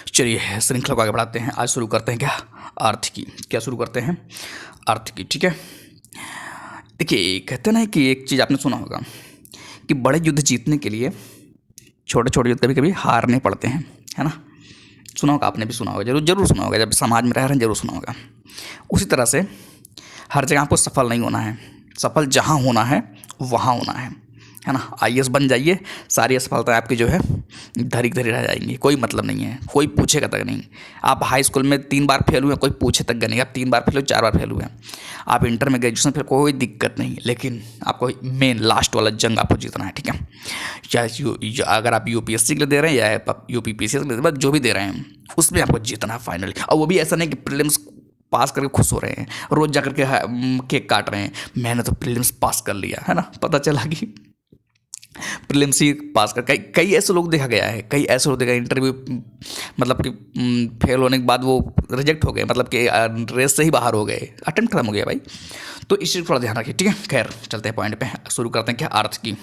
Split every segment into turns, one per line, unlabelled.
चलिए श्रृंखला को आगे बढ़ाते हैं। आज शुरू करते हैं आर्थिकी। क्या शुरू करते हैं? आर्थिकी। ठीक है, देखिए कहते ना कि एक चीज़ आपने सुना होगा कि बड़े युद्ध जीतने के लिए छोटे छोटे युद्ध कभी कभी हारने पड़ते हैं, है ना। सुना होगा, आपने भी सुना होगा, जरूर जरूर सुना होगा, जब समाज में रह रहे हैं जरूर सुना होगा। उसी तरह से हर जगह आपको सफल नहीं होना है, सफल जहाँ होना है वहाँ होना है ना। आईएएस बन जाइए, सारी असफलताएं आपकी जो है धरी धरी रह जाएंगी, कोई मतलब नहीं है, कोई पूछेगा तक नहीं। आप हाई स्कूल में 3 बार फेल हुए, कोई पूछे तक नहीं। आप 3 बार फेल हुए, 4 बार फेल हुए, आप इंटर में ग्रेजुएशन फेल, कोई दिक्कत नहीं। लेकिन आपको मेन लास्ट वाला जंग आपको जीतना है। ठीक है, चाहे अगर आप यूपीएससी के लिए दे रहे हैं या यूपीपीसीएस के लिए, जो भी दे रहे हैं उसमें आपको जीतना है फाइनली। और वो भी ऐसा नहीं कि प्रीलिम्स पास करके खुश हो रहे हैं, रोज जा करके केक काट रहे हैं, मैंने तो प्रीलिम्स पास कर लिया, है ना। पता चला कि प्रीलिम्स ही पास कर, कई ऐसे लोग देखा गया है, कई ऐसे लोग देखा इंटरव्यू मतलब कि फेल होने के बाद वो रिजेक्ट हो गए, मतलब कि रेस से ही बाहर हो गए, अटेम्प्ट खत्म हो गया भाई। तो इस चीज़ को थोड़ा ध्यान रखिए। ठीक है, खैर चलते हैं पॉइंट पे, शुरू करते हैं। क्या आर्थिकी?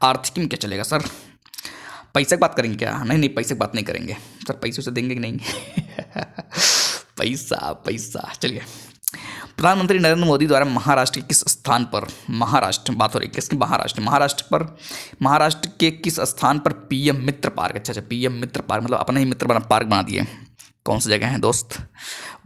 आर्थिकी में क्या चलेगा सर? पैसे की बात करेंगे क्या? नहीं, पैसे की बात नहीं करेंगे सर, पैसे उसे देंगे कि नहीं पैसा। चलिए, प्रधानमंत्री नरेंद्र मोदी द्वारा महाराष्ट्र के किस स्थान पर, महाराष्ट्र बात हो रही है किसकी? महाराष्ट्र के किस स्थान पर पीएम मित्र पार्क, अच्छा पीएम मित्र पार्क मतलब अपने ही मित्र बना पार्क बना दिए। कौन सी जगह है दोस्त?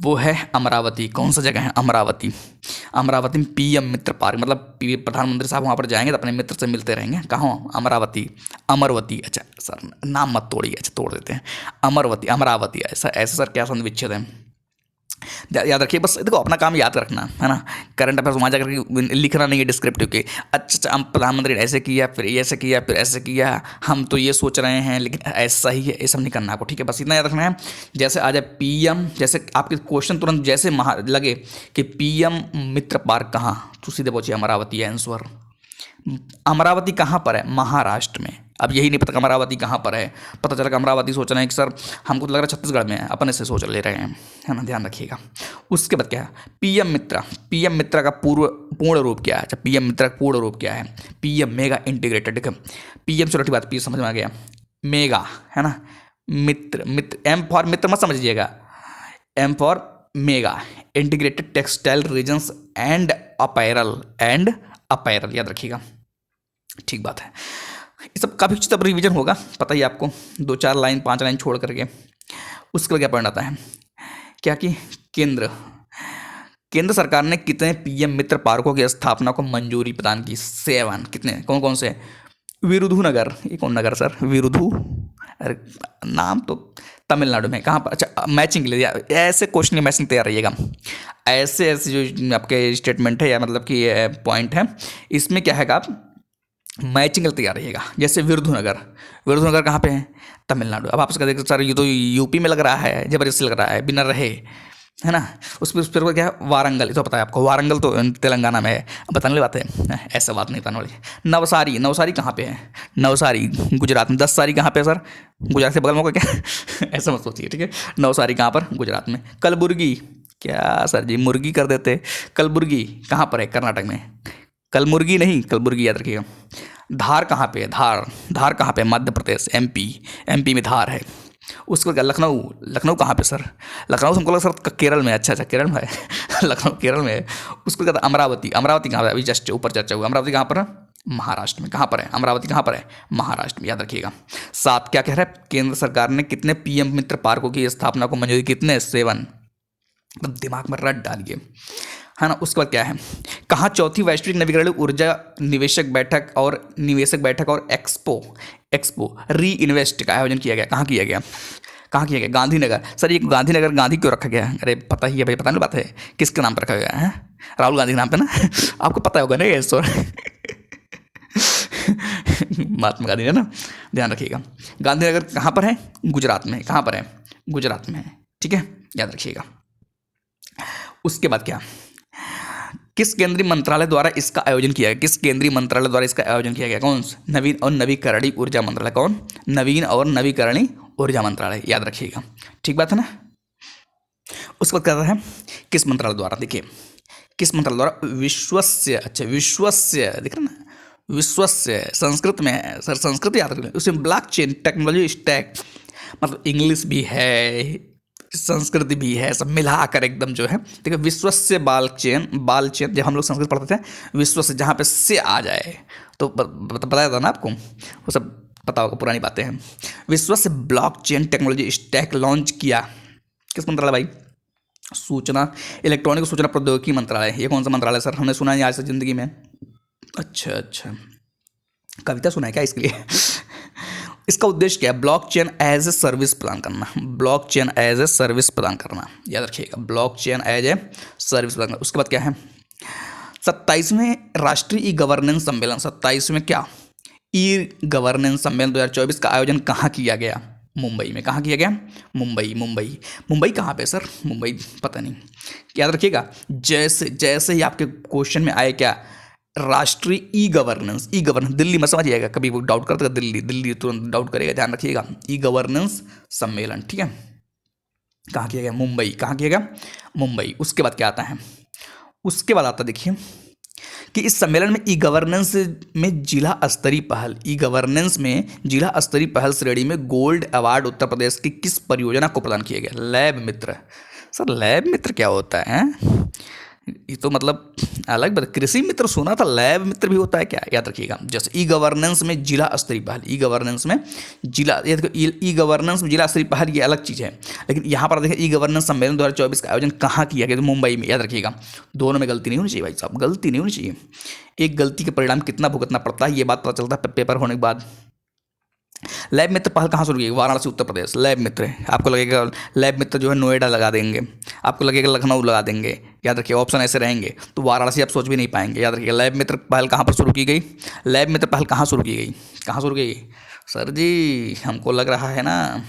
वो है अमरावती। कौन सा जगह है? अमरावती में पीएम मित्र पार्क, मतलब प्रधानमंत्री साहब वहाँ पर जाएंगे तो अपने मित्र से मिलते रहेंगे। कहाँ? अमरावती। अच्छा सर नाम मत तोड़िए, अच्छा तोड़ देते हैं, अमरावती। ऐसा सर क्या संधि विच्छेद है? याद रखिए, बस देखो अपना काम याद रखना है ना। करंट अफेयर्स वहाँ जाकर लिखना नहीं है डिस्क्रिप्टिव के, अच्छा हम प्रधानमंत्री ऐसे किया, फिर ऐसे किया, फिर ऐसे किया, हम तो ये सोच रहे हैं लेकिन ऐसा ही है, ये सब नहीं करना आपको। ठीक है, बस इतना याद रखना है। जैसे आ जाए पीएम, जैसे आपके क्वेश्चन तुरंत जैसे लगे कि पीएम मित्र पार्क कहाँ, तो सीधे पहुँचिए अमरावती आंसर। अमरावती कहाँ पर है? महाराष्ट्र में। अब यही नहीं पता कि अमरावती कहाँ पर है, पता चला कि अमरावती सोच रहे हैं कि सर हमको तो लग रहा है छत्तीसगढ़ में है, अपने से सोच ले रहे हैं, है ना, ध्यान रखिएगा। उसके बाद क्या है? पीएम मित्रा का पूर्ण रूप क्या है? अच्छा पीएम मित्रा का पूर्ण रूप क्या है? PM mega integrated. देखो पीएम चलो ठीक बात, पी समझ में आ गया, मेगा है ना, मित्र एम फॉर मित्र मत समझिएगा, M for mega integrated textile regions and apparel याद रखिएगा। ठीक बात है, ये सब काफ़ी चीज़ अब रिवीजन होगा, पता ही आपको, 2-4 लाइन 5 लाइन छोड़ करके। उसके बाद क्या पॉइंट आता है? क्या कि केंद्र सरकार ने कितने पीएम मित्र पार्कों की स्थापना को मंजूरी प्रदान की? 7। कितने? कौन कौन से? विरुधुनगर, ये कौन नगर सर? विरुधु, अरे नाम तो तमिलनाडु में। कहाँ पर? अच्छा मैचिंग के लिए, ऐसे क्वेश्चन की मैचिंग तैयार रहिएगा। ऐसे जो आपके स्टेटमेंट है या मतलब कि पॉइंट है, इसमें क्या है आप मैचिंग तैयार रहिएगा। जैसे विरुधुनगर कहाँ पे है? तमिलनाडु। अब आप उसका देखते सर ये तो यूपी में लग रहा है, जबरदस्ती लग रहा है बिना रहे, है ना। उस पर क्या है? वारंगल, ये तो पता है आपको, वारंगल तो तेलंगाना में है। बताने वाली बात है, ऐसा बात नहीं बताने वाली। नवसारी कहाँ पे है? नवसारी गुजरात में। 10 सारी कहाँ पे है सर? गुजरात से बगल में होगा क्या? ऐसा मत सोचिए, ठीक है। नवसारी कहाँ पर? गुजरात में। कलबुर्गी, क्या सर जी मुर्गी कर देते, कलबुर्गी कहाँ पर है? कर्नाटक में। कलमुर्गी नहीं, कलबुर्गी याद रखिएगा। धार कहाँ पे है? धार कहाँ पे है? मध्य प्रदेश, एमपी में धार है। उसके बाद लखनऊ कहाँ पे सर? लखनऊ से हमको लगा सर केरल में। अच्छा केरल में है लखनऊ केरल में है। उसके बाद अमरावती कहाँ पर? अभी जस्ट ऊपर चर्चा हुआ, अमरावती कहाँ पर है? महाराष्ट्र में। कहाँ पर है अमरावती? कहाँ पर है? महाराष्ट्र में, याद रखिएगा। 7 क्या कह रहा है? केंद्र सरकार ने कितने पीएम मित्र पार्कों की स्थापना को मंजूरी? कितने? 7। दिमाग में रट डालिए, है ना। उसके बाद क्या है? कहाँ चौथी वैश्विक नवीकरणीय ऊर्जा निवेशक बैठक और एक्सपो री इन्वेस्ट का आयोजन किया गया? कहाँ किया गया? गांधीनगर। सर ये गांधी क्यों रखा गया? अरे पता ही है भाई, पता नहीं बात है, किसके नाम पर रखा गया है? राहुल गांधी के नाम पे ना आपको पता होगा ना ये सर महात्मा गांधी है ना, ध्यान रखिएगा। गांधीनगर कहाँ पर है? गुजरात में। कहाँ पर है? गुजरात में है, ठीक है, याद रखिएगा। उसके बाद क्या? किस केंद्रीय मंत्रालय द्वारा इसका आयोजन किया गया? कौन? नवीन और नवीकरणीय ऊर्जा मंत्रालय। कौन? नवीन और नवीकरणीय ऊर्जा मंत्रालय, याद रखिएगा। ठीक बात है ना। उसके बाद क्या है? किस मंत्रालय द्वारा? देखिए किस मंत्रालय द्वारा? विश्वस्य देख रहे ना, विश्वस्य संस्कृत में है सर, संस्कृत याद रखिए। उसमें ब्लॉकचेन टेक्नोलॉजी स्टैक मतलब इंग्लिश भी है, संस्कृत भी है, सब मिलाकर एकदम जो है। देखिए विश्वस्य बालचेन जब हम लोग संस्कृत पढ़ते थे, विश्व से जहाँ पे से आ जाए तो बताया था ना आपको, वो सब पता होगा, पुरानी बातें हैं। विश्व से ब्लॉकचेन टेक्नोलॉजी स्टैक लॉन्च किया किस मंत्रालय भाई? सूचना इलेक्ट्रॉनिक सूचना प्रौद्योगिकी मंत्रालय। ये कौन सा मंत्रालय सर? हमने सुना है आज तक जिंदगी में। अच्छा अच्छा, कविता सुना है क्या इसके लिए? इसका उद्देश्य क्या है? ब्लॉकचेन एज ए सर्विस प्रदान करना। ब्लॉकचेन एज ए सर्विस प्रदान करना, याद रखिएगा, ब्लॉकचेन एज ए सर्विस प्रदान करना। उसके बाद क्या है? 27वें राष्ट्रीय ई गवर्नेंस सम्मेलन, 27वें क्या ई गवर्नेंस सम्मेलन 2024 का आयोजन कहाँ किया गया? मुंबई में। कहाँ किया गया? मुंबई। मुंबई मुंबई कहाँ पे सर? मुंबई पता नहीं, याद रखिएगा। जैसे जैसे ही आपके क्वेश्चन में आए क्या, राष्ट्रीय ई गवर्नेंस, दिल्ली में समझिएगा, कभी वो डाउट करता है दिल्ली तुरंत डाउट करेगा, ध्यान रखिएगा। ई गवर्नेंस सम्मेलन, ठीक है, कहाँ किया गया? मुंबई। कहाँ किया गया? मुंबई। उसके बाद क्या आता है? उसके बाद आता देखिए कि इस सम्मेलन में ई गवर्नेंस में जिला स्तरीय पहल, ई गवर्नेंस में जिला स्तरीय पहल श्रेणी में गोल्ड अवार्ड उत्तर प्रदेश की किस परियोजना को प्रदान किया गया? लैब मित्र। सर लैब मित्र क्या होता है? ये तो मतलब अलग बात। कृषि मित्र सुना था, लैब मित्र भी होता है क्या? याद रखिएगा। जैसे ई गवर्नेंस में जिला स्तरीय पहल, ई गवर्नेंस में जिला, ये देखो ई गवर्नेंस में जिला स्तरीय पहल ये अलग चीज़ है, लेकिन यहाँ पर देखिए ई गवर्नेंस सम्मेलन 2024 का आयोजन कहाँ किया गया? तो मुंबई में, याद रखिएगा। दोनों में गलती नहीं होनी चाहिए भाई साहब, गलती नहीं होनी चाहिए। एक गलती के परिणाम कितना भुगतना पड़ता है ये बात पता चलता है पेपर होने के बाद। लैब मित्र पहल कहाँ शुरू की? वाराणसी उत्तर प्रदेश। लैब मित्र, आपको लगेगा लैब मित्र जो है नोएडा लगा देंगे, आपको लगेगा लखनऊ लगा देंगे, याद रखिए ऑप्शन ऐसे रहेंगे, तो वाराणसी आप सोच भी नहीं पाएंगे। याद रखिए लैब मित्र पहल कहाँ पर शुरू की गई? लैब मित्र पहल कहाँ शुरू की गई? कहाँ शुरू की गई? सर जी हमको लग रहा है ना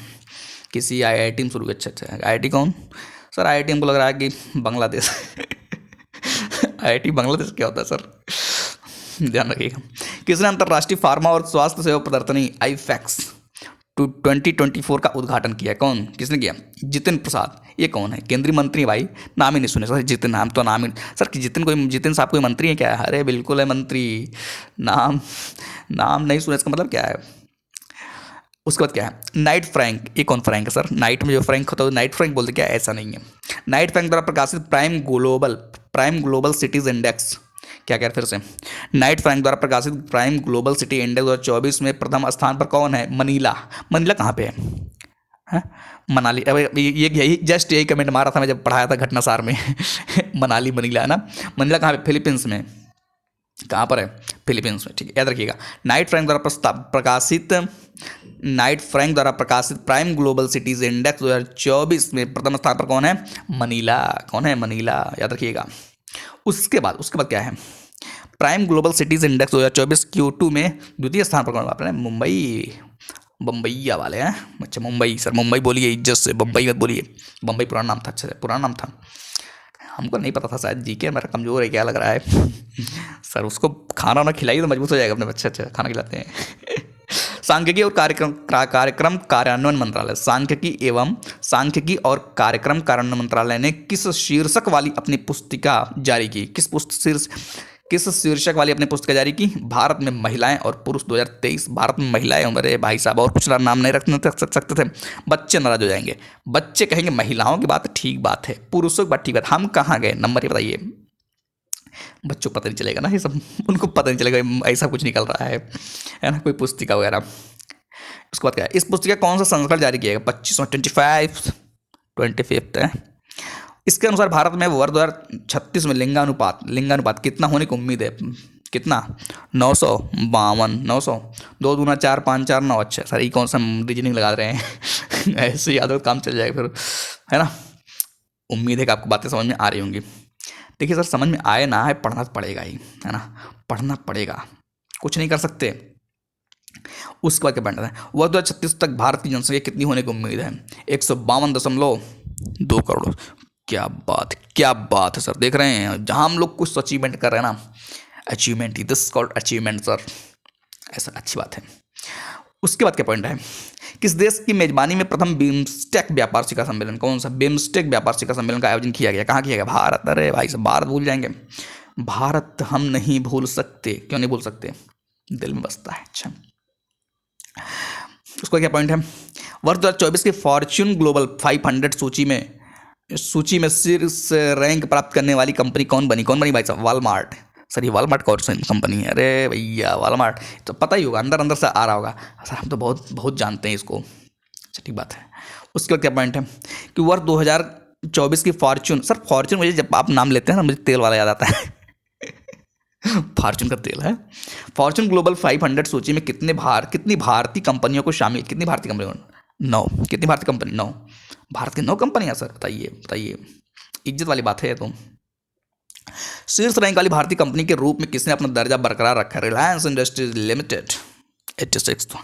किसी IIT में शुरू की। अच्छा अच्छा, IIT कौन? सर IIT हमको लग रहा है कि बांग्लादेश। IIT बांग्लादेश क्या होता है सर? ध्यान रखिएगा। किसने अंतर्राष्ट्रीय फार्मा और स्वास्थ्य सेवा प्रदर्शनी IFAX 2024 का उद्घाटन किया? कौन, किसने किया? जितिन प्रसाद। ये कौन है? केंद्रीय मंत्री भाई, नाम ही नहीं सुने सर। जितिन, नाम तो नाम ही सर कि जितिन साहब कोई मंत्री है क्या? अरे बिल्कुल है मंत्री, नाम नहीं सुने इसका मतलब क्या है? उसके बाद क्या है? Knight Frank. ये कौन फ्रैंक है सर? नाइट में जो फ्रैंक होता है नाइट फ्रैंक बोलते क्या? ऐसा नहीं है। नाइट फ्रैंक द्वारा प्रकाशित प्राइम ग्लोबल सिटीज इंडेक्स, क्या कह रहे फिर से? नाइट फ्रैंक द्वारा प्रकाशित प्राइम ग्लोबल सिटी इंडेक्स 2024 में प्रथम स्थान पर कौन है? मनीला। मनीला कहाँ पे है? मनाली। अब ये यही जस्ट यही कमेंट मारा था मैं जब पढ़ाया था घटनासार में। मनाली मनीला है ना? मनीला कहाँ पे? फिलीपींस में। कहाँ पर है? फिलीपींस में, ठीक है, याद रखिएगा। नाइट फ्रैंक द्वारा प्रकाशित प्राइम ग्लोबल सिटीज इंडेक्स 2024 में प्रथम स्थान पर कौन है? मनीला। कौन है? मनीला, याद रखिएगा। उसके बाद क्या है? Prime global cities index 2024 Q2 में द्वितीय स्थान पर कौन? आपने मुंबई, बम्बैया वाले हैं। अच्छा मुंबई, सर मुंबई बोलिए इज्जत से, बम्बई मत बोलिए। बम्बई पुराना नाम था। अच्छा पुराना नाम था, हमको नहीं पता था, शायद जीके मेरा कमज़ोर है क्या लग रहा है। सर उसको खाना ना खिलाइए तो मजबूत हो जाएगा अपने बच्चे। अच्छा खाना खिलाते हैं। सांख्यिकी और कार्यक्रम कार्यान्वयन मंत्रालय, सांख्यिकी और कार्यक्रम कार्यान्वयन मंत्रालय ने किस शीर्षक वाली अपनी पुस्तिका जारी की? किस शीर्षक वाली अपनी पुस्तिका जारी की? भारत में महिलाएं और पुरुष 2023। भारत में महिलाएं, अरे भाई साहब और कुछ नाम नहीं रख सकते थे, बच्चे नाराज हो जाएंगे। बच्चे कहेंगे महिलाओं की बात ठीक बात है, पुरुषों की बात ठीक बात। हम कहाँ गए? नंबर ही बताइए। बच्चों को पता नहीं चलेगा ना ये सब, उनको पता नहीं चलेगा ऐसा कुछ निकल रहा है ना, कोई पुस्तिका वगैरह। उसके बाद क्या है? इस पुस्तिका कौन सा संस्करण जारी किया गया? 25 है। इसके अनुसार भारत में वर्ष 2036 में लिंगानुपात कितना होने की उम्मीद है? कितना? 952। 900, 2 दूना 4, 5 4 9। अच्छा सर ये कौन सा रीजनिंग लगा रहे हैं? ऐसे याद हो काम चल जाएगा फिर, है ना? उम्मीद है कि आपको बातें समझ में आ रही होंगी। देखिए सर समझ में आए ना आए पढ़ना तो पड़ेगा ही, है ना? पढ़ना पड़ेगा, कुछ नहीं कर सकते। उसके बाद क्या पढ़ना है? वर्ष 2036 तक भारत की जनसंख्या कितनी होने की उम्मीद है? 152.2 करोड़। क्या बात है सर, देख रहे हैं जहाँ हम लोग कुछ अचीवमेंट कर रहे हैं ना, achievement, this called achievement sir, ऐसा अच्छी बात है। उसके बाद क्या पॉइंट है? किस देश की मेजबानी में प्रथम बिम्स्टेक व्यापार शिखर सम्मेलन, कौन सा बिम्स्टेक व्यापार शिखर सम्मेलन का आयोजन किया गया? कहाँ किया गया? भारत। अरे भाई साहब भारत भूल जाएंगे? भारत हम नहीं भूल सकते। क्यों नहीं भूल सकते? दिल में बसता है। अच्छा उसका क्या पॉइंट है, वर्ष 2024 की फॉर्च्यून ग्लोबल 500 सूची में शीर्ष रैंक प्राप्त करने वाली कंपनी कौन बनी भाई साहब, वॉलमार्ट। सर ये वॉलमार्ट कौन सी कंपनी है, अरे भैया वॉलमार्ट तो पता ही होगा, अंदर अंदर से आ रहा होगा सर, हम तो बहुत बहुत जानते हैं इसको। अच्छा ठीक बात है। उसके बाद क्या पॉइंट है कि वर्ष 2024 की फॉर्च्यून, सर फॉर्च्यून मुझे जब आप नाम लेते हैं ना मुझे तेल वाला याद आता है फॉर्च्यून का तेल है। फॉर्च्यून ग्लोबल 500 सूची में कितनी भारतीय कंपनियों को शामिल, कितनी भारतीय कंपनियों, 9, कितनी भारतीय कंपनी, 9, भारत की 9 कंपनियां सर, बताइए बताइए, इज्जत वाली बात है ये तो। शीर्ष रैंक वाली भारतीय कंपनी के रूप में किसने अपना दर्जा बरकरार रखा है, रिलायंस इंडस्ट्रीज लिमिटेड 86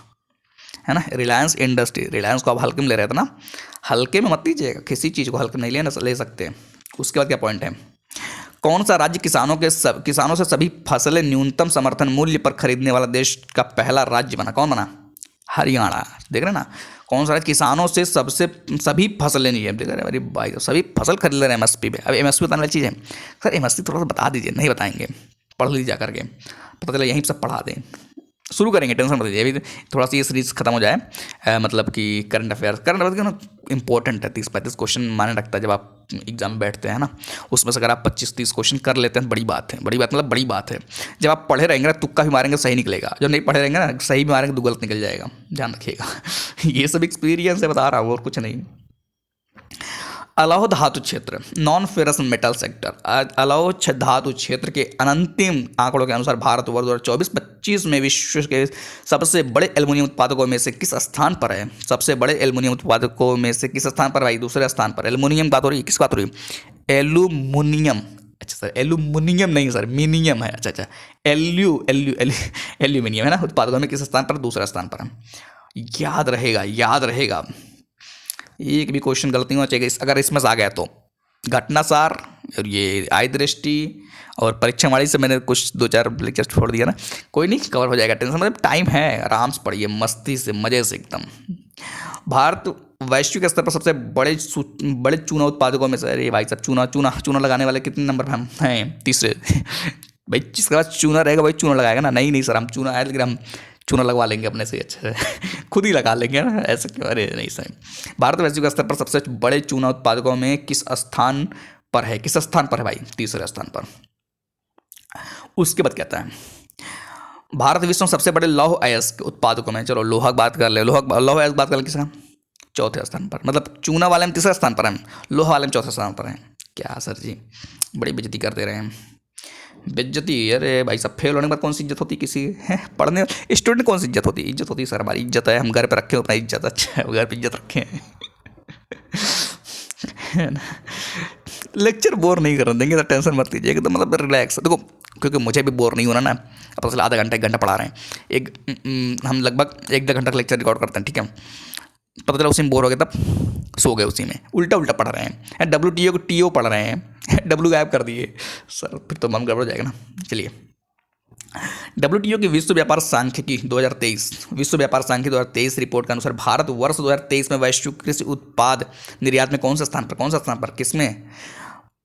है ना, रिलायंस इंडस्ट्री, रिलायंस को आप हल्के में ले रहे थे ना, हल्के में मत लीजिएगा, किसी चीज़ को हल्के में नहीं ले सकते। उसके बाद क्या पॉइंट है, कौन सा राज्य किसानों से सभी फसलें न्यूनतम समर्थन मूल्य पर खरीदने वाला देश का पहला राज्य बना, कौन बना, हरियाणा। देख रहे हैं ना, कौन सा राज्य किसानों से सभी फसलें नहीं है, देख रहे हैं, अरे भाई सभी फसल खरीद ले रहे हैं एमएसपी पे। अब एमएसपी बताने वाली चीज़ है सर, एमएसपी थोड़ा सा बता दीजिए, नहीं बताएंगे, पढ़ लीजिए जा करके, पता चला यहीं सब पढ़ा दें, शुरू करेंगे, टेंशन मत लीजिए, अभी थोड़ा सा ये सीरीज खत्म हो जाए। मतलब कि करंट अफेयर्स ना इंपॉर्टेंट है, 30-35 क्वेश्चन माने रखता है जब आप एग्जाम में बैठते हैं ना, उसमें से अगर आप 25-30 क्वेश्चन कर लेते हैं बड़ी बात है, बड़ी बात मतलब बड़ी बात है। जब आप पढ़े रहेंगे ना तुक्का भी मारेंगे सही निकलेगा, जब नहीं पढ़े रहेंगे ना सही भी मारेंगे तो गलत निकल जाएगा, ध्यान रखिएगा ये सब एक्सपीरियंस है, बता रहा हूँ और कुछ नहीं। अलाव धातु क्षेत्र, नॉन फेरस मेटल सेक्टर, अलाव धातु क्षेत्र के अंतिम आंकड़ों के अनुसार भारत वर्ष 2024-25 में विश्व के सबसे बड़े एल्युमिनियम उत्पादकों में से किस स्थान पर है, सबसे बड़े एल्युमिनियम उत्पादकों में से किस स्थान पर भाई, दूसरे स्थान पर। एल्युमिनियम बात हो रही है, किस बात हो रही है, एल्युमिनियम, अच्छा सर एल्युमिनियम नहीं सर, मिनियम है, अच्छा एल्यूमिनियम है ना, उत्पादकों में किस स्थान पर, दूसरा स्थान पर है, याद रहेगा याद रहेगा, एक भी क्वेश्चन गलत नहीं होना चाहिए, अगर इसमें से आ गया तो। घटनासार और ये आय दृष्टि और परीक्षा वाली से मैंने कुछ 2-4 लेक्चर छोड़ दिया ना, कोई नहीं कवर हो जाएगा, टेंशन मतलब टाइम है, आराम से पढ़िए मस्ती से मज़े से एकदम। भारत वैश्विक स्तर पर सबसे बड़े चूना उत्पादकों में से, अरे भाई साहब चूना लगाने वाले कितने नंबर पर हम हैं, तीसरे भाई जिसके पास चूना रहेगा भाई चूना लगाएगा ना, नहीं सर हम चूना है लेकिन हम चूना लगवा लेंगे अपने से, अच्छे से खुद ही लगा लेंगे ना, ऐसे क्यों, अरे नहीं सही। भारत वैश्विक स्तर पर सबसे बड़े चूना उत्पादकों में किस स्थान पर है, किस स्थान पर है भाई, तीसरे स्थान पर। उसके बाद कहता है भारत विश्व में सबसे बड़े लौह अयस्क उत्पादकों में, चलो लोहा बात कर ले, लौह अयस्क बात कर ले, किसका, चौथे स्थान पर, मतलब चूना वाले में तीसरे स्थान पर है, लोहा वाले में चौथे स्थान पर है। क्या सर जी बड़ी बेइज्जती कर दे रहे हैं, बेइज्जती, अरे भाई सब फेल होने के बाद कौन सी इज्जत होती किसी है, पढ़ने स्टूडेंट कौन सी इज्जत होती, इज्जत होती सर हमारी इज्जत है, हम घर पे रखे अपना इज्जत, अच्छा है घर पे इज्जत रखे है ना। लेक्चर बोर नहीं करने देंगे तो टेंशन मत लीजिए एकदम, मतलब रिलैक्स देखो, क्योंकि मुझे भी बोर नहीं होना ना, अब असल आधा घंटा 1 घंटा पढ़ा रहे हैं, हम लगभग 1-2 घंटा का लेक्चर रिकॉर्ड करते हैं, ठीक है, पता चला उसी में बोर हो गए तब सो गए, उसी में उल्टा पढ़ रहे हैं, WTO को TO पढ़ रहे हैं, W गायब कर दिए सर, फिर तो मन गड़बड़ हो जाएगा ना। चलिए WTO की विश्व व्यापार सांख्यिकी 2023 रिपोर्ट के अनुसार भारत वर्ष 2023 में वैश्विक कृषि उत्पाद निर्यात में कौन सा स्थान पर, किसमें,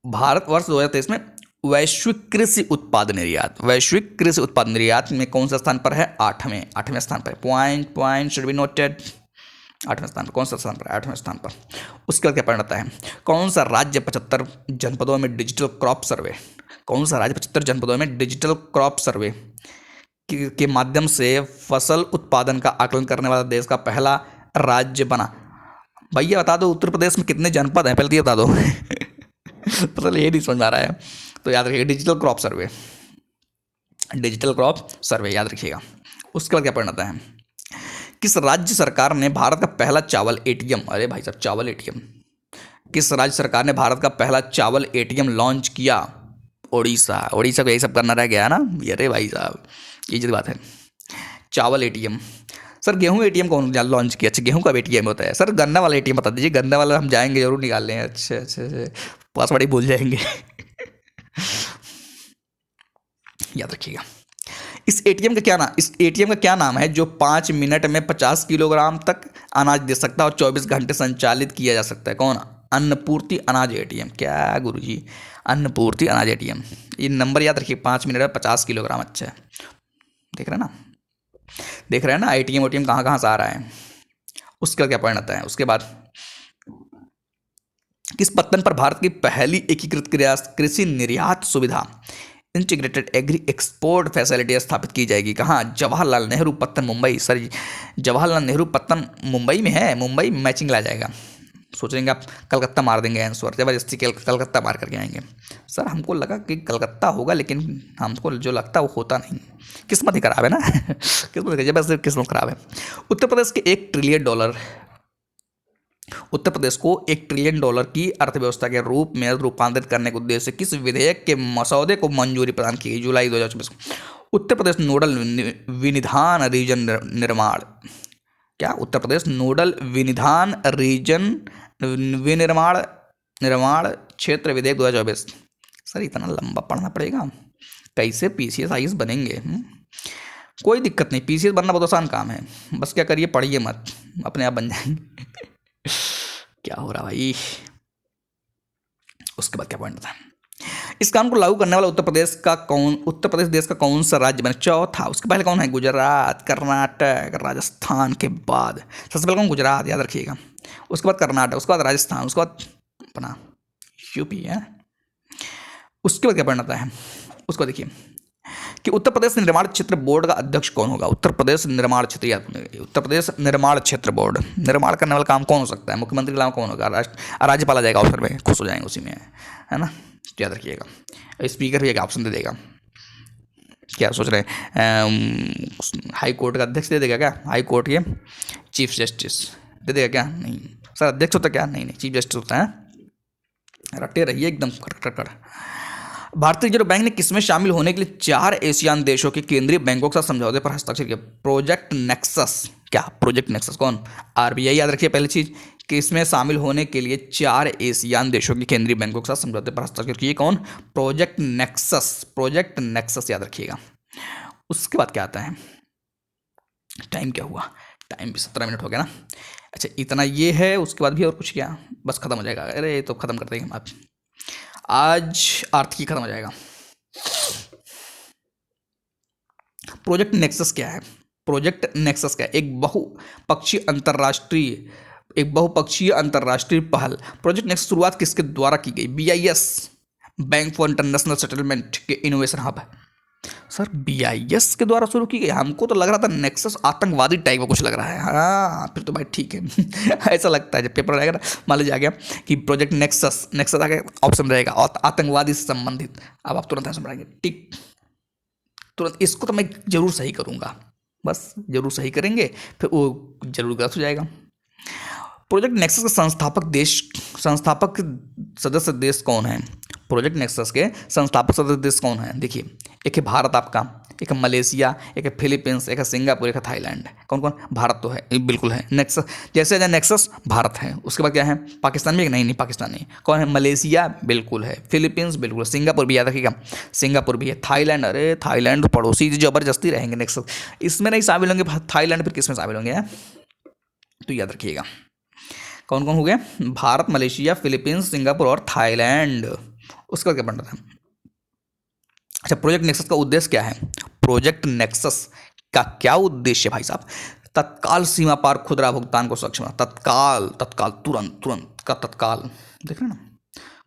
भारत वर्ष 2023 में वैश्विक कृषि उत्पाद निर्यात में कौन सा स्थान पर है, 8वें स्थान पर, पॉइंट शुड बी नोटेड, 8वें स्थान पर, कौन सा स्थान पर, 8वें स्थान पर। उसके बाद क्या पढ़ना है, कौन सा राज्य 75 जनपदों में डिजिटल क्रॉप सर्वे, कौन सा राज्य 75 जनपदों में डिजिटल क्रॉप सर्वे के माध्यम से फसल उत्पादन का आकलन करने वाला देश का पहला राज्य बना। भैया बता दो उत्तर प्रदेश में कितने जनपद हैं, पहले ये बता दो मतलब ये नहीं समझ आ रहा है तो याद रखिएगा डिजिटल क्रॉप सर्वे याद रखिएगा। उसके बाद क्या पढ़ना है, किस राज्य सरकार ने भारत का पहला चावल ATM, अरे भाई साहब चावल ATM, किस राज्य सरकार ने भारत का पहला चावल ATM लॉन्च किया, उड़ीसा को यही सब करना रह गया ना, अरे भाई साहब ये जो बात है, चावल ATM। सर गेहूं ATM कौन लॉन्च किया, अच्छा गेहूं का ATM होता है सर, गन्ना वाला ATM बता दीजिए, गन्ना वाला हम जाएंगे जरूर निकाल लें, अच्छा पासवर्ड ही भूल जाएंगे याद रखिएगा। इस ATM का क्या नाम है जो 5 मिनट में 50 किलोग्राम तक अनाज दे सकता है और 24 घंटे संचालित किया जा सकता है, कौन, अन्नपूर्ति अनाज ATM, क्या गुरुजी अन्नपूर्ति अनाज ATM, ये नंबर याद रखिए, 5 मिनट में 50 किलोग्राम, अच्छा देख रहे हैं ना ATM कहाँ से आ रहा है, उसके बाद क्या पॉइंट आता है, उसके बाद किस पत्तन पर भारत की पहली एकीकृत कृषि निर्यात सुविधा इंटीग्रेटेड एग्री एक्सपोर्ट फैसिलिटी स्थापित की जाएगी? कहाँ? जवाहरलाल नेहरू पत्तन, मुंबई। सर जवाहरलाल नेहरू पत्तन मुंबई में है, मुंबई मैचिंग ला जाएगा। सोचेंगे आप कलकत्ता मार देंगे आंसर, जबरदस्ती कलकत्ता मार करके आएंगे। सर हमको लगा कि कलकत्ता होगा, लेकिन हमको जो लगता है वो होता नहीं। किस्मत ही खराब है ना किस्मत, जबरदस्ती किस्मत खराब है। उत्तर प्रदेश के $1 ट्रिलियन उत्तर प्रदेश को $1 ट्रिलियन की अर्थव्यवस्था के रूप में रूपांतरित करने के उद्देश्य से किस विधेयक के मसौदे को मंजूरी प्रदान की गई? जुलाई 2024 को। उत्तर प्रदेश नोडल विनिधान रीजन निर्माण, क्या? उत्तर प्रदेश नोडल विनिधान रीजन विनिर्माण निर्माण क्षेत्र विधेयक 2024। सर इतना लंबा पढ़ना पड़ेगा, कैसे पीसीएस आईएएस बनेंगे? कोई दिक्कत नहीं, पीसीएस बनना बहुत आसान काम है, बस क्या करिए, पढ़िए मत, अपने आप बन जाएंगे क्या हो रहा भाई। उसके बाद क्या पॉइंट था, इस कानून को लागू करने वाला उत्तर प्रदेश देश का कौन सा राज्य बने? चौथा। उसके पहले कौन है? गुजरात, कर्नाटक, राजस्थान के बाद सबसे पहले कौन? गुजरात, याद रखिएगा। उसके बाद कर्नाटक, उसके बाद राजस्थान, उसके बाद अपना यूपी है। उसके बाद क्या पॉइंट आता है, उसको देखिए कि उत्तर प्रदेश निर्माण क्षेत्र बोर्ड का अध्यक्ष कौन होगा? उत्तर प्रदेश निर्माण क्षेत्र, उत्तर प्रदेश निर्माण क्षेत्र बोर्ड, निर्माण करने वाला काम कौन हो सकता है? मुख्यमंत्री के अलावा कौन होगा? राज्यपाल आ जाएगा ऑप्शन में, खुश हो जाएंगे उसी में, है ना, याद रखिएगा। स्पीकर भी एक ऑप्शन दे देगा। क्या सोच रहे हैं, हाई कोर्ट का अध्यक्ष दे देगा क्या? हाई कोर्ट के चीफ जस्टिस दे देगा क्या? नहीं सर, अध्यक्ष होता क्या? नहीं, चीफ जस्टिस होता है। रटे रहिए एकदम कट। भारतीय रिजर्व बैंक ने किसमें शामिल होने के लिए 4 एशियान देशों के केंद्रीय बैंकों के साथ समझौते पर हस्ताक्षर किया? Project nexus. क्या? प्रोजेक्ट नेक्सस कौन? आरबीआई, याद रखिए पहली चीज कि इसमें शामिल होने के लिए 4 एशियान देशों के केंद्रीय बैंकों के साथ समझौते पर हस्ताक्षर किए। कौन? प्रोजेक्ट नेक्सस, याद रखिएगा। उसके बाद क्या आता है, टाइम क्या हुआ? टाइम भी 17 मिनट हो गया ना। अच्छा इतना ये है, उसके बाद भी और कुछ क्या? बस खत्म हो जाएगा। अरे तो खत्म कर देंगे आज आर्थिकी खत्म हो जाएगा। प्रोजेक्ट नेक्सस क्या है? प्रोजेक्ट नेक्सस क्या है? एक बहुपक्षीय अंतर्राष्ट्रीय पहल। प्रोजेक्ट नेक्सस शुरुआत किसके द्वारा की गई? BIS, bank for international settlement के इनोवेशन हब है। सर BIS के द्वारा शुरू की गई? हमको तो लग रहा था नेक्सस आतंकवादी टाइप का कुछ लग रहा है। हाँ फिर तो भाई ठीक है ऐसा लगता है जब पेपर रहेगा ना, मान लीजिए आ गया कि प्रोजेक्ट नेक्सस आगे ऑप्शन रहेगा और आतंकवादी से संबंधित, अब आप तुरंत समझाएंगे टिक, तुरंत इसको तो मैं जरूर सही करूँगा, बस जरूर सही करेंगे, फिर वो जरूर गलत हो जाएगा। प्रोजेक्ट नेक्सस के संस्थापक सदस्य देश कौन है? प्रोजेक्ट नेक्सस के संस्थापक सदस्य देश कौन है? देखिए, एक है भारत आपका, एक है मलेशिया, एक है फिलीपींस, एक है सिंगापुर, एक है थाईलैंड। कौन कौन? भारत तो है, बिल्कुल है। नेक्सस जैसे नेक्सस भारत है, उसके बाद क्या है? पाकिस्तान भी? नहीं पाकिस्तान नहीं। कौन है? मलेशिया बिल्कुल है, फिलीपींस बिल्कुल, सिंगापुर भी याद रखिएगा, सिंगापुर भी है, थाईलैंड, अरे थाईलैंड पड़ोसी जबरदस्ती रहेंगे नेक्सस, इसमें नहीं शामिल होंगे थाईलैंड, फिर किस में शामिल होंगे? तो याद रखिएगा कौन कौन हो गया? भारत, मलेशिया, फिलीपींस, सिंगापुर और थाईलैंड। उसका क्या बनता था? अच्छा प्रोजेक्ट नेक्सस का उद्देश्य क्या है? प्रोजेक्ट नेक्सस का क्या उद्देश्य है भाई साहब? तत्काल सीमा पार खुदरा भुगतान को सक्षम, तत्काल तुरंत का तत्काल, देख रहे ना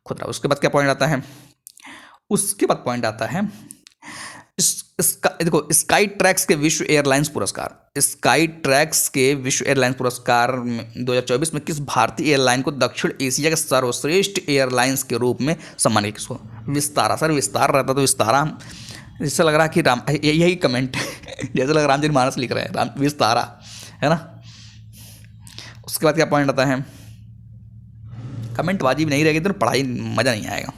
खुदरा। उसके बाद क्या पॉइंट आता है? उसके बाद पॉइंट आता है देखो, स्काई ट्रैक्स के विश्व एयरलाइंस पुरस्कार, स्काई ट्रैक्स के विश्व एयरलाइंस पुरस्कार 2024 में किस भारतीय एयरलाइन को दक्षिण एशिया के सर्वश्रेष्ठ एयरलाइंस के रूप में सम्मानित? किसको? विस्तारा। सर विस्तार रहता तो विस्तारा, जिससे लग रहा है कि राम, यही कमेंट जैसे लग रामचरित मानस लिख रहे हैं, विस्तारा है ना। उसके बाद क्या पॉइंट आता है? कमेंट बाजी भी नहीं रहेगी तो पढ़ाई मज़ा नहीं आएगा।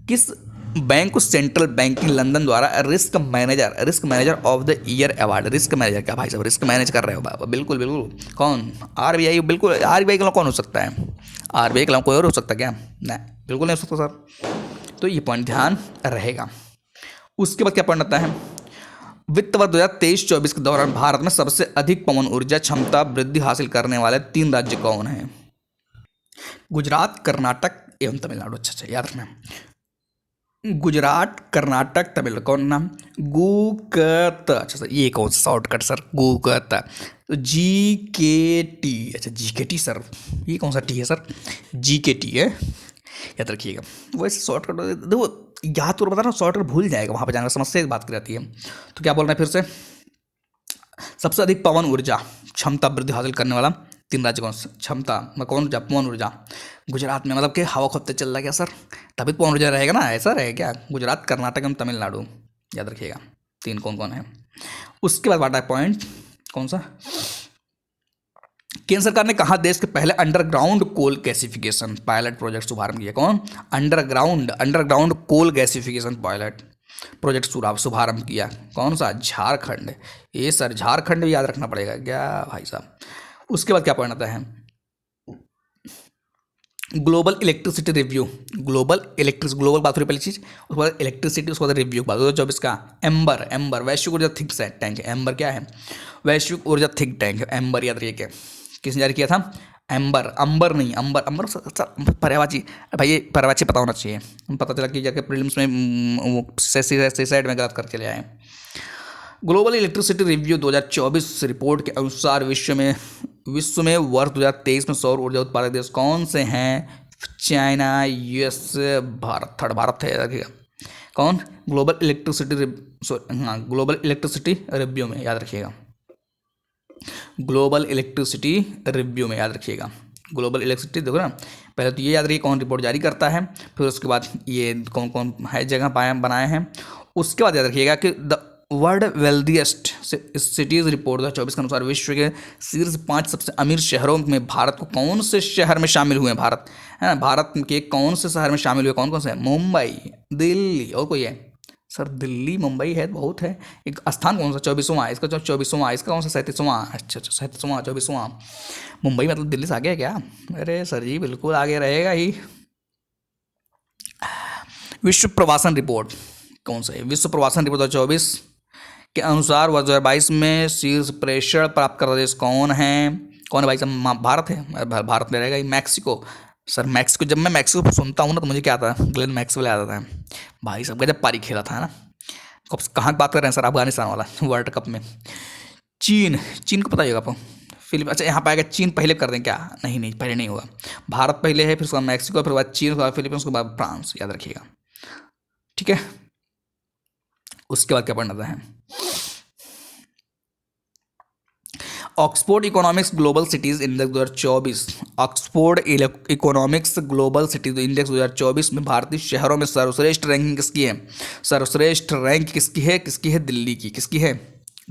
किस बैंक को सेंट्रल बैंकिंग लंदन द्वारा risk manager of the year award? Risk manager, क्या भाई साहब रिस्क मैनेज कर रहे हो बाबा? बिल्कुल कौन? RBI, बिल्कुल RBI के अलावा कौन हो सकता है? RBI के अलावा कोई और हो सकता है क्या? नहीं बिल्कुल नहीं हो सकता सर, तो ये पॉइंट ध्यान रहेगा। उसके बाद क्या पॉइंट आता है? वित्त वर्ष 2023-24 के दौरान भारत में सबसे अधिक पवन ऊर्जा क्षमता वृद्धि हासिल करने वाले 3 राज्य कौन हैं? गुजरात, कर्नाटक एवं तमिलनाडु। अच्छा याद रखना। गुजरात, कर्नाटक, तमिल, कौन नाम? गुकत। अच्छा सर, ये कौन सा शॉर्टकट सर? गुकत। तो GKT। अच्छा GKT सर, ये कौन सा टी है सर? GKT है, याद रखिएगा। वैसे शॉर्टकट देखो, याद तो बता रहा हूँ, शॉर्टकट भूल जाएगा, वहाँ पर जाने का समस्या बात की जाती है। तो क्या बोल रहे हैं फिर से? सबसे अधिक पवन ऊर्जा क्षमता वृद्धि हासिल करने वाला 3 राज्य कौन से? क्षमता में कौन ऊर्जा? पवन ऊर्जा। गुजरात में, मतलब कि हवा खूब तेज चल रहा है क्या सर? तभी तो पवन ऊर्जा रहेगा ना, ऐसा रहे क्या? गुजरात, कर्नाटक एवं तमिलनाडु, याद रखिएगा। 3 कौन कौन है? उसके बाद बाटा है पॉइंट, कौन सा? केंद्र सरकार ने कहा देश के पहले underground coal gasification pilot project शुभारंभ किया? कौन? Underground coal gasification pilot project शुभारंभ किया? कौन सा? झारखंड। ये सर झारखंड भी याद रखना पड़ेगा क्या भाई साहब? उसके बाद क्या पॉइंट आता है? Global electricity review. ग्लोबल बात हो रही पहली चीज, उसके बाद इलेक्ट्रिसिटी, उसके बाद रिव्यू बात 2024 का। एम्बर वैश्विक ऊर्जा थिंक टैंक। एम्बर क्या है? वैश्विक ऊर्जा थिंक टैंक। एम्बर याद रखिए, किसने जारी किया था? एम्बर, अंबर नहीं, अंबर। अंबर सर पर्यावाची, भाई ये पर्यावाची पता होना चाहिए। पता चला कि जाके प्रीलिम्स में वो साइड में गलत करके ले आए। ग्लोबल इलेक्ट्रिसिटी रिव्यू 2024 रिपोर्ट के अनुसार विश्व में वर्ष 2023 में सौर ऊर्जा उत्पादक देश कौन से हैं? China, US, Bharat. Third Bharat है, रखिएगा। कौन? ग्लोबल इलेक्ट्रिसिटी रिव्यू में याद रखिएगा। ग्लोबल इलेक्ट्रिसिटी रिव्यू में याद रखिएगा। ग्लोबल इलेक्ट्रिसिटी देखो ना, पहले तो ये याद रखिए कौन रिपोर्ट जारी करता है, फिर उसके बाद ये कौन कौन है जगह बनाए हैं। उसके बाद याद रखिएगा कि the world wealthiest cities report 2024 के अनुसार विश्व के शीर्ष 5 सबसे अमीर शहरों में भारत को कौन से शहर में शामिल हुए हैं? भारत है ना, भारत के कौन से शहर में शामिल हुए? कौन कौन से हैं? मुंबई, दिल्ली, और कोई है सर? दिल्ली, मुंबई है, बहुत है। एक स्थान कौन सा? 24वां, इसका 24वां, इसका कौन सा? 37वां। अच्छा 37वां, 24वां। मुंबई मतलब दिल्ली से आगे है क्या? अरे सर जी बिल्कुल आगे रहेगा ही। विश्व प्रवासन रिपोर्ट कौन सा है? विश्व प्रवासन रिपोर्ट 2024 के अनुसार 2022 में शीर्ष प्रेषण प्राप्त करता देश कौन है? कौन है भाई साहब? भारत है। भारत में रहेगा। Mexico sir, Mexico. जब मैं मैक्सिको सुनता हूँ ना तो मुझे क्या आता है? ग्लेन मैक्सवेल याद आता है भाई साहब, जब पारी खेला था ना। कहाँ की बात कर रहे हैं सर? अफगानिस्तान वाला वर्ल्ड कप में। चीन को पता ही होगा आपको। फिलिप, अच्छा यहाँ पाएगा चीन पहले कर दें क्या? नहीं नहीं, पहले नहीं होगा। भारत पहले है, फिर उसके बाद मैक्सिको, फिर बाद चीन, उसके बाद फिलीपींस, उसके बाद फ्रांस, याद रखिएगा। ठीक है, उसके बाद क्या पढ़ना आता है? Oxford economics global cities index 2024। Oxford economics global cities index 2024 में भारतीय शहरों में सर्वश्रेष्ठ रैंकिंग किसकी है? सर्वश्रेष्ठ रैंक किसकी है? किसकी है? दिल्ली की। किसकी है?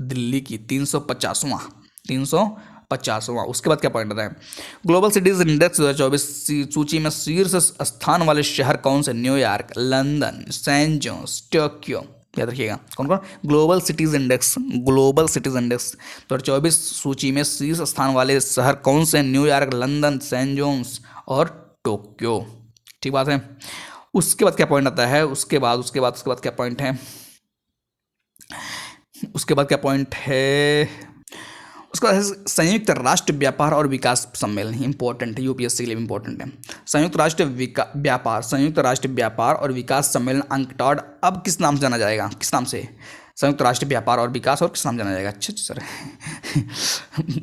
दिल्ली की। 350वां, 350वां। उसके बाद क्या पॉइंट आता है? ग्लोबल सिटीज इंडेक्स 2024 सूची में शीर्ष स्थान वाले शहर कौन से? New York, London, San Jose, Tokyo, याद रखिएगा। कौन कौन? ग्लोबल सिटीज इंडेक्स 2024 सूची में शीर्ष स्थान वाले शहर कौन से? न्यूयॉर्क, लंदन, सैन जोन्स और टोक्यो। ठीक बात है। उसके बाद क्या पॉइंट आता है? उसके बाद क्या पॉइंट है? उसके बाद क्या पॉइंट है? उसका संयुक्त राष्ट्र व्यापार और विकास सम्मेलन इंपॉर्टेंट है, यूपीएससी के लिए इंपॉर्टेंट है। संयुक्त राष्ट्र व्यापार और विकास सम्मेलन अंकटाड अब किस नाम से जाना जाएगा? किस नाम से? संयुक्त राष्ट्र व्यापार और विकास, और किस नाम जाना जाएगा? अच्छा सर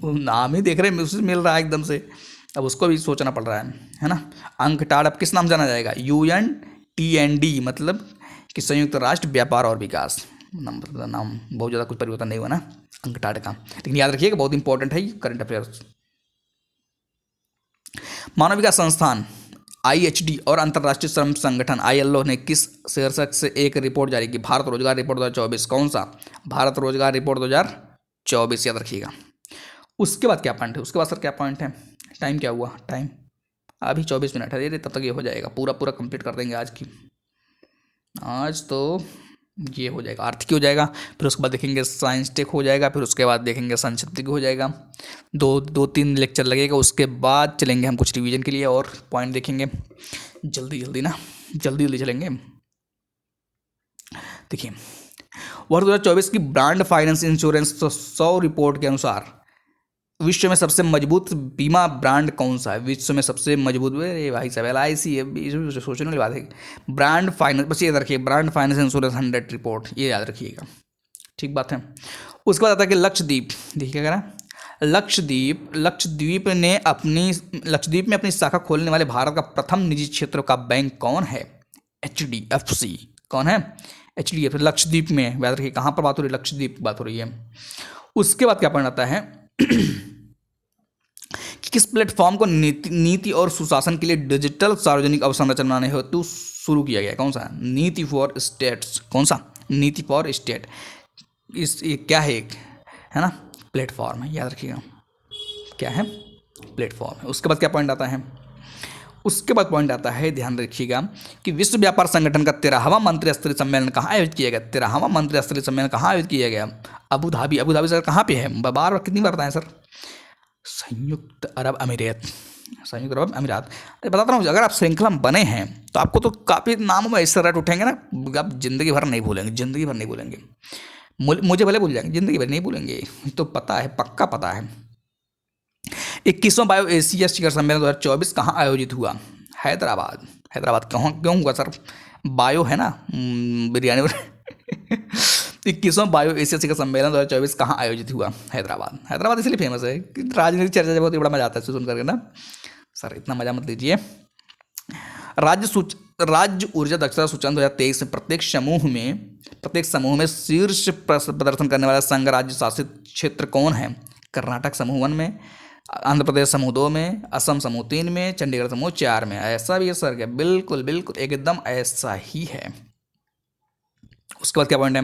नाम ही देख रहे हैं, उससे मिल रहा है एकदम से, अब उसको भी सोचना पड़ रहा है ना। अंकटाड अब किस नाम जाना जाएगा? UNTND, मतलब कि संयुक्त राष्ट्र व्यापार और विकास। नाम बहुत ज़्यादा कुछ परिवर्तन नहीं हुआ ना अंकटाड का, लेकिन याद रखिएगा बहुत इंपॉर्टेंट है ये करंट अफेयर्स। मानव विकास संस्थान IHD और अंतर्राष्ट्रीय श्रम संगठन ILO ने किस शीर्षक से एक रिपोर्ट जारी की? भारत रोजगार रिपोर्ट 2024। कौन सा? भारत रोजगार रिपोर्ट 2024, याद रखिएगा। उसके बाद क्या पॉइंट है? उसके बाद सर क्या पॉइंट है? टाइम क्या हुआ? टाइम अभी 24 मिनट है, तब तक ये हो जाएगा, पूरा कंप्लीट कर देंगे आज तो ये हो जाएगा, आर्थिक हो जाएगा, फिर उसके बाद देखेंगे साइंस टेक हो जाएगा, फिर उसके बाद देखेंगे संस्कृति हो जाएगा। दो तीन लेक्चर लगेगा, उसके बाद चलेंगे हम कुछ रिवीजन के लिए और पॉइंट देखेंगे। जल्दी चलेंगे। देखिए, वर्ष 2024 की ब्रांड फाइनेंस इंश्योरेंस 100 रिपोर्ट के अनुसार विश्व में सबसे मजबूत बीमा ब्रांड कौन सा है? विश्व में सबसे मजबूत, अरे भाई साहब LIC है, सोचने वाली बात है। ब्रांड फाइनेंस, बस ये याद रखिए, ब्रांड फाइनेंस इंश्योरेंस 100 रिपोर्ट, ये याद रखिएगा, ठीक बात है। उसके बाद आता है कि लक्षद्वीप, देखिए क्या कह रहा है, लक्षद्वीप में अपनी शाखा खोलने वाले भारत का प्रथम निजी क्षेत्र का बैंक कौन है? HDFC। कौन है? HDFC। लक्षद्वीप में, याद रखिए कहाँ पर बात हो रही है, लक्षद्वीप की बात हो रही है। उसके बाद क्या पढ़ना आता है कि किस प्लेटफॉर्म को नीति और सुशासन के लिए डिजिटल सार्वजनिक अवसंरचना बनाने हेतु शुरू किया गया? कौन सा? नीति फॉर स्टेट्स। कौन सा? नीति फॉर स्टेट। ये क्या है? एक है ना, प्लेटफॉर्म है, याद रखिएगा क्या है, प्लेटफॉर्म है। उसके बाद क्या पॉइंट आता है? उसके बाद पॉइंट आता है, ध्यान रखिएगा, कि विश्व व्यापार संगठन का 13वां मंत्री स्तरीय सम्मेलन कहाँ आयोजित किया गया? 13वां मंत्री स्तरीय सम्मेलन कहाँ आयोजित किया गया? Abu Dhabi. Abu Dhabi sir कहाँ पे है? बार बार कितनी बार बताएं सर? संयुक्त अरब अमीरात। संयुक्त अरब अमीरात। बताता हूँ, अगर आप श्रृंखला में बने हैं तो आपको तो काफ़ी नामों में इससे रट उठेंगे ना, आप जिंदगी भर नहीं भूलेंगे, जिंदगी भर नहीं भूलेंगे। मुझे भले भूल जाएंगे, जिंदगी भर नहीं भूलेंगे, तो पता है, पक्का पता है। 21वां बायो एशिया शिखर सम्मेलन 2024 कहाँ आयोजित हुआ? हैदराबाद। हैदराबाद क्यों हुआ सर? बायो है ना, बिरयानी 21वां बायो एशिया शिखर सम्मेलन 2024 कहाँ आयोजित हुआ? हैदराबाद। हैदराबाद इसलिए फेमस है कि राजनीतिक चर्चा बहुत ही बड़ा मजा आता है सुन करके ना। सर इतना मजा मत लीजिए। राज्य ऊर्जा दक्षता सूचकांक 2023 में प्रत्येक समूह में शीर्ष प्रदर्शन करने वाला संघ राज्य शासित क्षेत्र कौन है? कर्नाटक समूह 1 में, आंध्र प्रदेश समूह 2 में, असम समूह 3 में, चंडीगढ़ समूह 4 में। ऐसा भी है सर क्या? बिल्कुल बिल्कुल एकदम ऐसा ही है। उसके बाद क्या पॉइंट है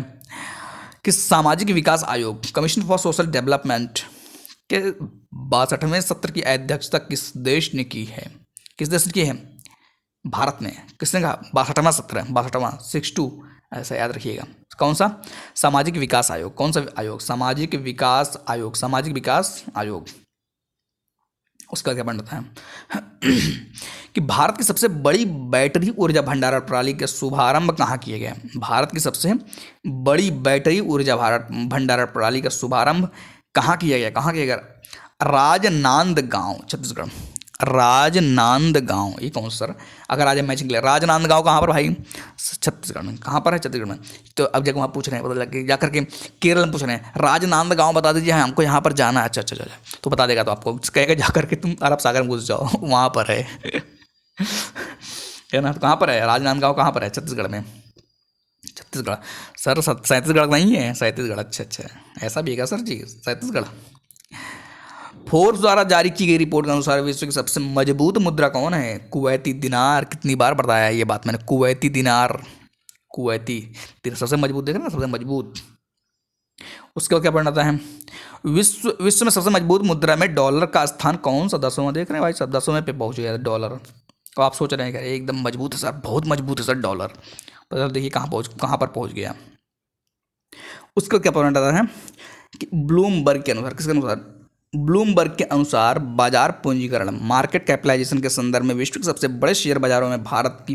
कि सामाजिक विकास आयोग, कमीशन फॉर सोशल डेवलपमेंट के 62वें सत्र की अध्यक्षता किस देश ने की है? किस देश ने की है? भारत ने। किसने कहा? 62वां सत्र है, 62वां 62, ऐसा याद रखिएगा। कौन सा? सामाजिक विकास आयोग। कौन सा आयोग? सामाजिक विकास आयोग। सामाजिक विकास आयोग। उसका क्या बनता है कि भारत की सबसे बड़ी बैटरी ऊर्जा भंडारण प्रणाली का शुभारंभ कहाँ किया गया? भारत की सबसे बड़ी बैटरी ऊर्जा भंडारण प्रणाली का शुभारंभ कहाँ किया गया? कहाँ किया गया? राजनांदगांव, छत्तीसगढ़। राजनांदगांव, ये कौन सर? अगर आज मैचिंग लिया, राजनांदगांव कहाँ पर भाई? छत्तीसगढ़ में। कहाँ पर है? छत्तीसगढ़ में। तो अब जब वहाँ पूछ रहे हैं, पता लग जा करके केरल में पूछ रहे हैं, राजनांदगांव बता दीजिए, हमको यहाँ पर जाना है। अच्छा, तो बता देगा, तो आपको कहेगा जा करके तुम अरब सागर में घुस जाओ, वहाँ पर है है ना? तो कहाँ पर है राजनांदगांव? कहाँ पर है? छत्तीसगढ़ में। छत्तीसगढ़ सर, सैंतीसगढ़ नहीं है, सैंतीसगढ़। अच्छा, ऐसा भी है क्या सर जी? सैंतीसगढ़। फोर्ब्स द्वारा जारी की गई रिपोर्ट के अनुसार विश्व की सबसे मजबूत मुद्रा कौन है? कुवैती दिनार। कितनी बार बताया है ये बात मैंने? कुवैती दिनार, कुवैती सबसे मजबूत, देख रहे हैं ना, सबसे मजबूत। उसके बाद क्या पढ़ना था है? विश्व में सबसे मजबूत मुद्रा में डॉलर का स्थान कौन सा? 10वां। देख रहे हैं भाई सब, 10वें पे पहुंच गया डॉलर। तो आप सोच रहे हैं कि एकदम मजबूत है सर, बहुत मजबूत है सर डॉलर, पर देखिए कहाँ पर पहुंच गया। उसके बाद क्या पढ़ना था है कि ब्लूमबर्ग के अनुसार, किसके अनुसार? ब्लूमबर्ग के अनुसार बाजार पूंजीकरण, मार्केट कैपिटलाइजेशन के संदर्भ में विश्व के सबसे बड़े शेयर बाजारों में भारत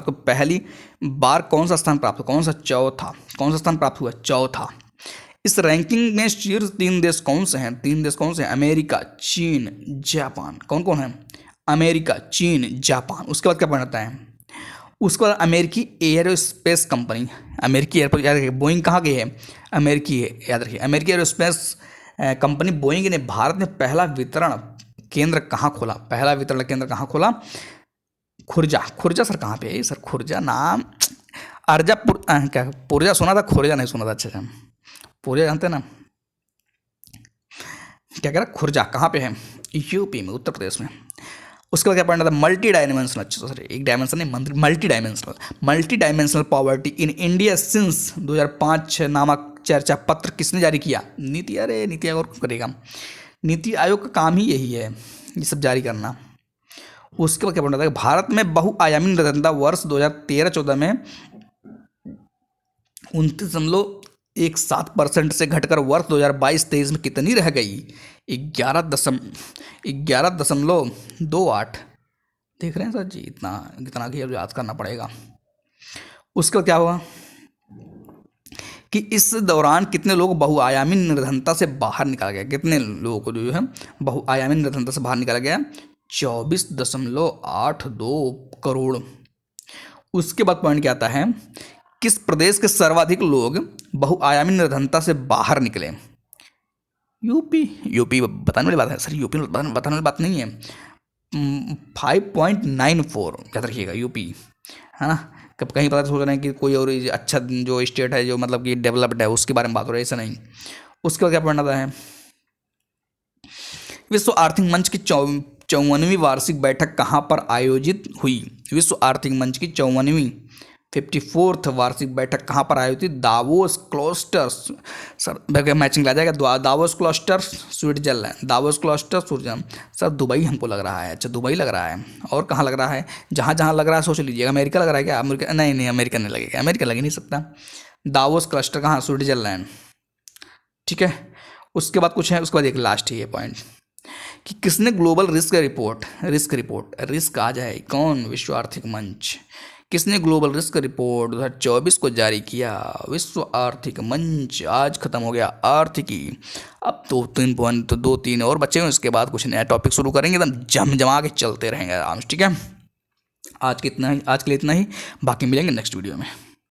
को पहली बार कौन सा स्थान प्राप्त हुआ? कौन सा? चौथा। कौन सा स्थान प्राप्त हुआ? चौथा। इस रैंकिंग में शीर्ष 3 देश कौन से हैं? 3 देश कौन से हैं? अमेरिका, चीन, जापान। कौन कौन है? अमेरिका, चीन, जापान। उसके बाद क्या पढ़ता है? उसके बाद अमेरिकी एयरोस्पेस कंपनी, अमेरिकी एयरपोर्ट, याद रखिए बोइंग कहाँ की है? अमेरिकी है, याद रखिए। अमेरिकी एयरोस्पेस कंपनी बोइंग ने भारत में पहला वितरण केंद्र कहाँ खोला? पहला वितरण केंद्र कहाँ खोला? खुर्जा। खुर्जा सर कहाँ पे है सर? खुर्जा नाम अर्जापुर, क्या पुर्जा सुना था, खुर्जा नहीं सुना था। अच्छा, पुर्जा जानते हैं ना? क्या कह रहा? खुर्जा कहाँ पे है? यूपी में, उत्तर प्रदेश में। उसके बाद क्या पढ़ना था? मल्टी डायमेंशनल, अच्छा सर एक डायमेंशन नहीं, multi dimensional poverty in India since 2005 नामक चर्चा पत्र किसने जारी किया? नीति। अरे नीति आयोग और करेगा? नीति आयोग का काम ही यही है, ये सब जारी करना। उसके बाद क्या पढ़ना था? भारत में बहुआयामी निर्धनता वर्ष 2013-14 में 29.17% से घटकर वर्ष 2022-23 में कितनी रह गई? 11.28। देख रहे हैं सर जी, इतना कि अब याद करना पड़ेगा। उसका क्या हुआ कि इस दौरान कितने लोग बहुआयामी निर्धनता से बाहर निकाला गया, कितने लोगों को जो है बहुआयामी निर्धनता से बाहर निकाला गया, 24.82 करोड़। उसके बाद पॉइंट क्या आता है, किस प्रदेश के सर्वाधिक लोग बहुआयामी निर्धनता से बाहर निकले? यूपी। यूपी बताने वाली बात है सर, यूपी बताने वाली बात नहीं है। 5.94 याद रखिएगा, यूपी है ना। कब कहीं पता सोच रहे हैं कि कोई और अच्छा जो स्टेट है जो मतलब कि डेवलप्ड है उसके बारे में बात हो रही है, ऐसा नहीं। उसके बाद क्या पॉइंट आता है, विश्व आर्थिक मंच की 54वीं वार्षिक बैठक कहाँ पर आयोजित हुई? विश्व आर्थिक मंच की 54वीं 54th वार्षिक बैठक कहाँ पर आयोजित? Davos clusters. सर मैचिंग ला जाएगा, Davos clusters Switzerland, Davos clusters Switzerland. Sir Dubai हमको लग रहा है, अच्छा दुबई लग रहा है, और कहाँ लग रहा है? जहाँ जहाँ लग रहा है सोच लीजिएगा। अमेरिका लग रहा है क्या? अमेरिका नहीं नहीं, अमेरिका नहीं लगेगा, अमेरिका लग ही नहीं सकता। दावोस क्लस्टर कहाँ? स्विट्जरलैंड, ठीक है। उसके बाद कुछ है, उसके बाद एक लास्ट ही है पॉइंट कि किसने ग्लोबल रिस्क आ जाए कौन? विश्व आर्थिक मंच। किसने ग्लोबल रिस्क रिपोर्ट 2024 को जारी किया? विश्व आर्थिक मंच। आज खत्म हो गया आर्थिकी। अब तो 3 पॉइंट, तो 2-3 और बचे हैं, उसके बाद कुछ नया टॉपिक शुरू करेंगे, एकदम जमा के चलते रहेंगे आराम से, ठीक है। आज के लिए इतना ही, बाकी मिलेंगे नेक्स्ट वीडियो में।